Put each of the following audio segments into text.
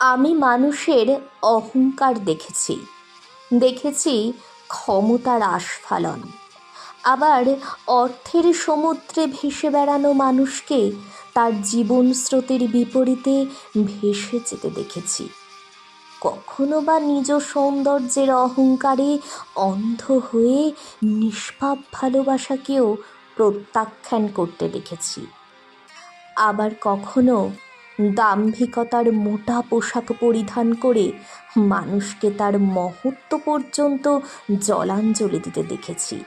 আমি মানুষের অহংকার দেখেছি, দেখেছি ক্ষমতার আস্ফালন। আবার অর্থের সমুদ্রে ভেসে বেড়ানো মানুষকে তার জীবন স্রোতের বিপরীতে ভেসে যেতে দেখেছি। কখনো বা নিজ সৌন্দর্যের অহংকারে অন্ধ হয়ে নিষ্পাপ ভালোবাসাকেও প্রত্যাখ্যান করতে দেখেছি। আবার কখনো দাম্ভিকতার মোটা পোশাক পরিধান করে মানুষকে তার মহত্ব পর্যন্ত জলাঞ্জলি দিতে দেখেছি।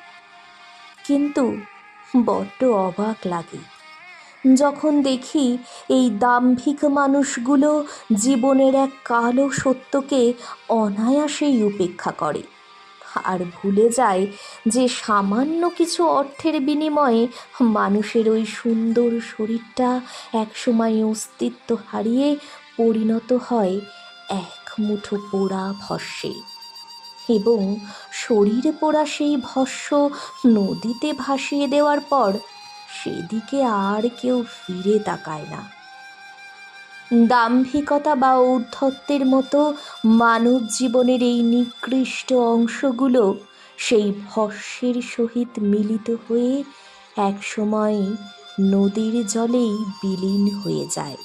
কিন্তু বড্ড অবাক লাগে যখন দেখি এই দাম্ভিক মানুষগুলো জীবনের এক কালো সত্যকে অনায়াসেই উপেক্ষা করে আর ভুলে যায় যে সামান্য কিছু অর্থের বিনিময়ে মানুষের ওই সুন্দর শরীরটা একসময় অস্তিত্ব হারিয়ে পরিণত হয় এক মুঠো পোড়া ভস্মে, এবং শরীর পোড়া সেই ভস্ম নদীতে ভাসিয়ে দেওয়ার পর সেদিকে আর কেউ ফিরে তাকায় না। দাম্ভিকতা বা ঔদ্ধত্যের মতো মানব জীবনের এই নিকৃষ্ট অংশগুলো সেই ভস্মের সহিত মিলিত হয়ে একসময় নদীর জলেই বিলীন হয়ে যায়।